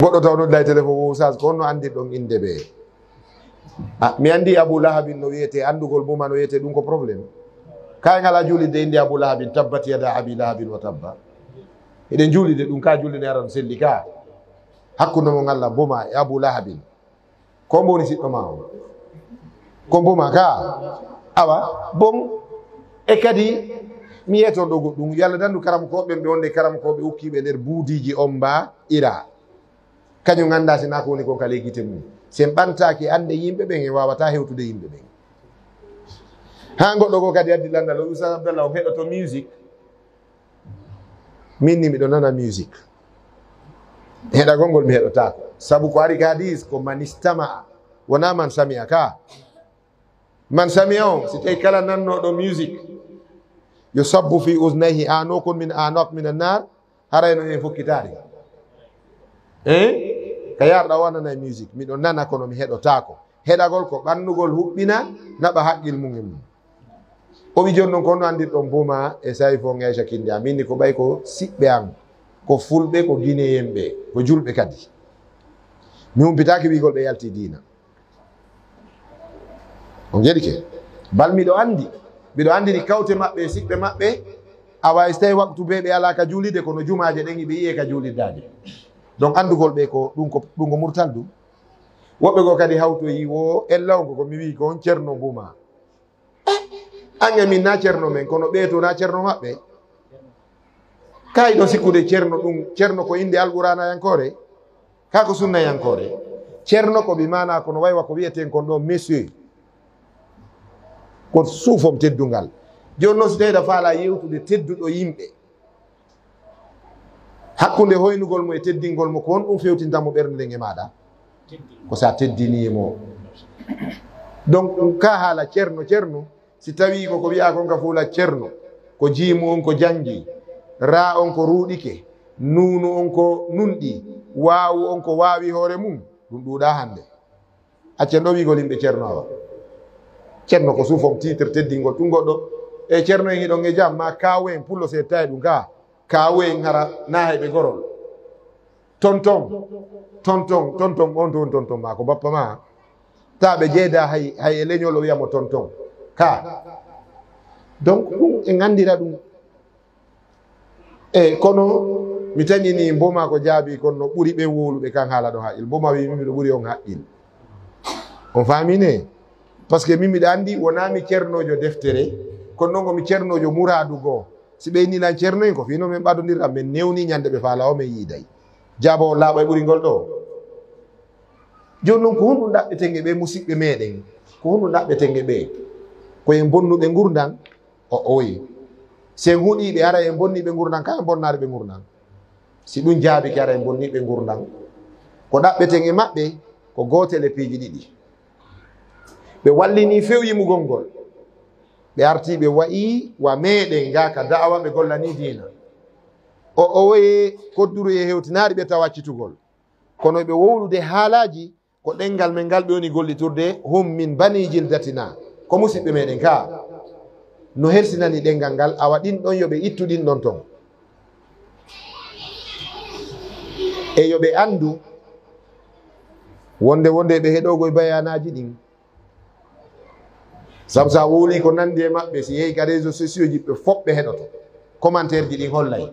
goɗɗo taw nodda e téléphone usage ko on no andi ɗon inde ɓe mi andi Abou Lahabin no wiyete andugol muma no wiyete ɗum ko probléme kay ngala julide inde Abou Lahabin tabbat yada abi lahabin wa tabba eɗen julide ɗum ka julide aran selli ka hakkude mo ngalla boma e Abou Lahabin ko mboni siɗɗo ma o ko mboma ka awa bon e kadi mi yeton ɗo goɗɗum yalla dandu karamkoɓe ɓe wonde karamkoɓe ukkiɓe nder buudiji on mba ira kañum ganda sina ko woni kon kala guite mum sen ɓantaki ande yimɓe ɓen e wawata hewtude yimɓe ɓen ha goɗɗo ko kadi addi landal o Oustaz Abdallah o heɗoto musique min ni miɗo nana musique heɗagol ngol mi heɗotako saabu ko ari ka hadis ko man istama'a wona man sami'a ka man sami'a o si tawi kala nannoɗo musique yo sabbu fi usnayhi anokun min anok min annar harayno en fokkitari ka yarɗa wonana e musique miɗo nana kono mi heɗotako heɗagol ko ɓannugol huɓɓina naɓa haqqil mum e mum o wi joni noon ko honno andirɗon boma e sawi fo Aisha Kinde a minni ko ɓay ko siɓɓe an ko fulɓe ko guinéen ɓe ko julɓe kadi mi humpitaki wigol ɓe yalti dina on jeɗike bal miɗo andini kawte maɓɓe siɓɓe maɓɓe a wawi so tawi waktu be ɓe ala ka julide kono jumaje ɗen ɓe yiye ka juliddade donc andugol ɓe ko ɗum ko murtal ɗum woɓɓe go kadi hawtoyi wo ellawnko ko mi wi ko on ceerno buma an e min na ceerno men kono ɓe to na ceerno maɓɓe kayiɗo sikkude ceerno ɗum ceerno ko inde alqurana yankore ka ko sunna yankore ceerno ko ɓi mana kono waywa ko wiyeten kon ɗo monsieur ko suufom teddungal joni noon so tawi ɗa faala yewtude tedduɗo yimɓe hakkude hoynugol mo e teddingol mo ko on ɗum fewtintamo ɓernde nden e maɗa ko sa teddinimo donc ɗum ka haala ceerno si tawi koko wiya kon ka fuula ceerno ko jiimu on ko jangi ra on ko ruuɗike nunu on ko nunɗi waawu on ko waawi hoore mum ɗum ɗuuɗa hande accen ɗo wigol yimɓe ceerno awa ceerno ko suufom titre teddingol ɗum goɗɗo e ceerno en hiɗon e jam ma kawen pullo se tawi ɗum ka kawen hara na heɓe gorol tonton on tonton ma ko bappa ma ta ɓe jeeyda hay e leñol o wiyamo tonton ka donc ɗum e gandira ɗum e kono mi tañini mboma ko jaabi kono no ɓuuri ɓen wowluɓe kan haala ɗo haqqil mboma wi mimiɗo ɓuuri on haqqil on famine par ce que min miɗa andi wonami ceernojo deftere kono noon komi ceernojo mouradu goo si ɓeynilan ceerno en ko fino min ɓadodirɗam min newni ñande ɓe faala o min yiiday jaabo o laaɓa e ɓuuri ngol ɗo joni noon ko honɗum ɗaɓɓetenge ɓe musidɓe meɗen ko honɗum ɗaɓɓetenge ɓe koye bonnuɓe gurdan o oyi sen huuɗiɓe ara e bonniɓe gurdan ka e bonnare ɓe gurdan si ɗum jaabiki ara e bonniɓe gurdan ko ɗaɓɓetenge maɓɓe ko gotel e piiji ɗiɗi ɓe wallini few yimugol ngol ɓe arti ɓe wayi wa meɗen ga ka da'awa ɓe gollani dina o woye kodduru e hewtinari ɓe taw waccitugol kono ɓe wowlude haalaji ko ɗengal men ngal ɓe woni golliturde hum min bani jildatina ko musidɓe meɗen ka no hersinani ɗengal ngal awa ɗin ɗon yoɓe ittu ɗin ɗon ton e yoɓe andu wonde ɓe heɗogoye bayanaji ɗin sabu sa wowli ko nandi e maɓɓe si yehi ka réseau sociaux ji ɓe fof ɓe heɗoto commentaire ji ɗin hollay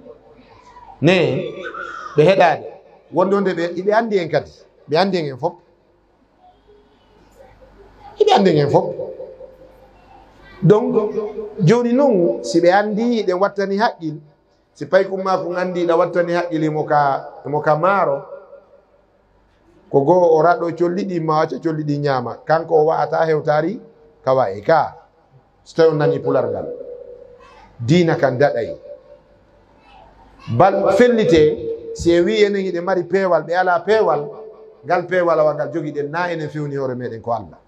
ne ɓe heɗade wonde ɓe andi en kadi ɓe andi en fof ɓe andi en fof donc joni noon si ɓe andi ɗe wattani haqqil si pay kumma ko gandiɗa wattani haqqil imo ka maaro ko goo o raɗo colliɗi ma wacca colliɗi ñaama kanko o wa'ata hewtari kawa e ka so tawi on nani pulargal diina kan daɗay bal fellite si e wi enen hiɗe mari peewal ɓe ala peewal ngal peewal awa ngal jogiɗen na enen fewni hoore meɗen ko Allah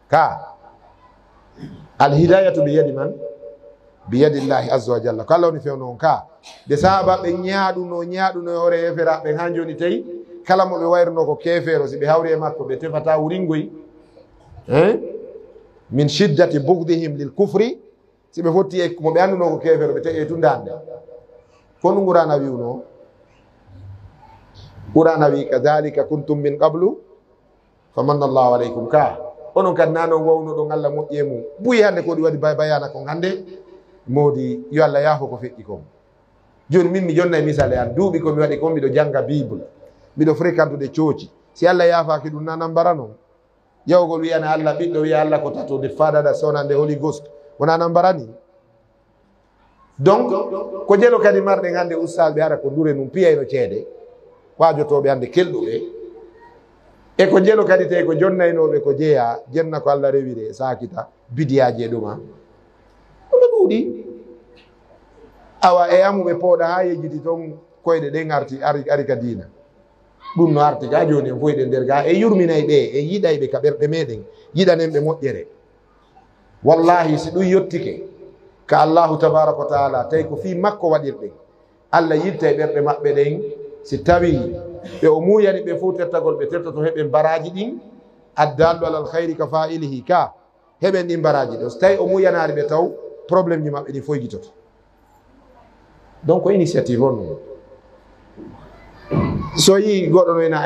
ka alhidayatu bi yadi man bi yadillahi azza wa jalla ko Allah woni fewno on ka de sahaba ɓe ñaaɗuno e hoore yeferaɓe ha joni tawi kala mo ɓe wayrno ko kefeero si ɓe hawri e makko ɓe tefata wuringoy min shiddati bugdihim lil kufri si ɓe fotti e mo ɓe anduno ko kefeero ɓe tawi e tundande kono ɗum Qur'ana wiwno qur'ana wi kadhalika kuntum min qablu famanna Allahu alaykum ka onon kadi nano wawnuɗo Allah moƴƴe mum buyi hande ko ɗi waɗi bayana kon hande modi yo Allah yaafo ko feƴƴi kon joni min mi jonna e misale an duuɓi komi waɗi kon mbiɗo janga bible mbiɗo fréquentude cooci si Allah yaafaki ɗum nanan mbara noon yawgol wiyana Allah ɓiɗɗo wiya Allah ko tatode fadada sonande Holy Ghost wona nan mbarani donc ko jelo kadi marɗen hande ustad ɓe ara ko ndure num piyayno ceede wajotoɓe hande kelɗuɓe e ko jelo kadi tawi ko jonnaynoɓe ko jeeya jenna ko Allah rewire sakita bidiyaji e ɗuma ɗumɓe ɗuuɗi awa e amuɓe pooɗa ha yejjiti toon koyɗe ɗen ari ka diina ɗum no arti ga joni en foyɗe nder ga e yurminay ɓe e yiɗayɓe ka ɓerɗe meɗen yiɗanen ɓe moƴƴere wallahi si ɗum yettike ka Allahu tabaraka wa taala tawi ko fi makko waɗirɗen Allah yitta e ɓerɗe maɓɓe ɗen si tawi ɓe o muyani ɓe fof tettagol ɓe tetta to heɓen baraji ɗin addallu alal hayri ka fa'ilihi ka heɓen ɗin baraji ɗo so tawi o muyanari ɓe taw probléme ji maɓɓe ɗin foyguitoto donc initiative on noon so yi goɗɗo noyna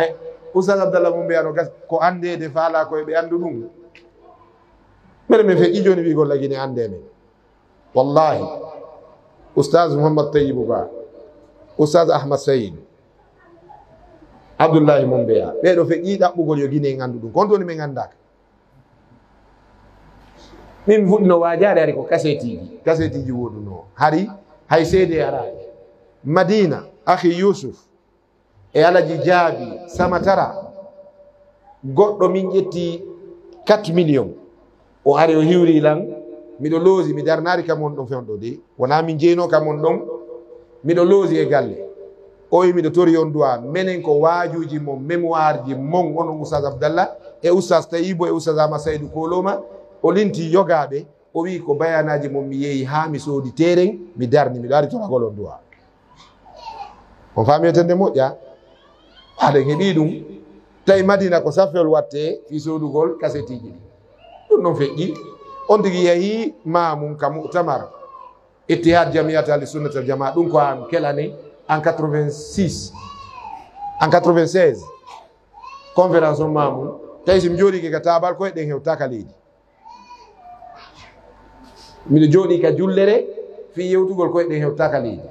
oustad Abdallah mo mbiyano gas ko andede faala koye ɓe andu ɗum mbeɗa min feƴƴi joni wigol lagine ande men wallahi oustaz Mouhammad Tayyibou Ba oustaz Ahmad Saïd Abdoullahi mo mbeya ɓeɗo feƴƴi ɗaɓɓugol yo guine en andu ɗum kon toni min andaka min fuɗɗino wajade hari ko kasetiji woɗuno hari hay seede araɓe Madina akhi Yusuf e alaji jaabi samatara goɗɗo min ƴetti 4 millions o ari o hiwri lan miɗo loosi mi darnari kam on ɗon fewɗo de wona min jeyno kam on ɗon miɗo loosi e galle o wi miɗo tori on duwa menen ko waajuji mon mémoire ji mon onon oustaz Abdallah e oustaz Tayyibou e oustaz Ahmad Saydou Koloma o linti yogaɓe o wi ko bayanaji mon mi yeehi ha mi soodi teren mi darni miɗo ari toragol on duwa on faamiyetende moƴƴa aɗen heeɓi ɗum tawi Madina ko safel watte fi soodugol kasetiji ɗi ɗum noon feƴƴi on tigi yeehi mamum ka mutamar ittihad jamiyat ahli sunnat al jamaa ɗum ko an kelani en 86 en 96 conférence on mamum tawi somi jooɗike ka tabal koye ɗen hewtaka leydi miɗo jooɗi ka jullere fi yewtugol koye ɗen hewtaka leydi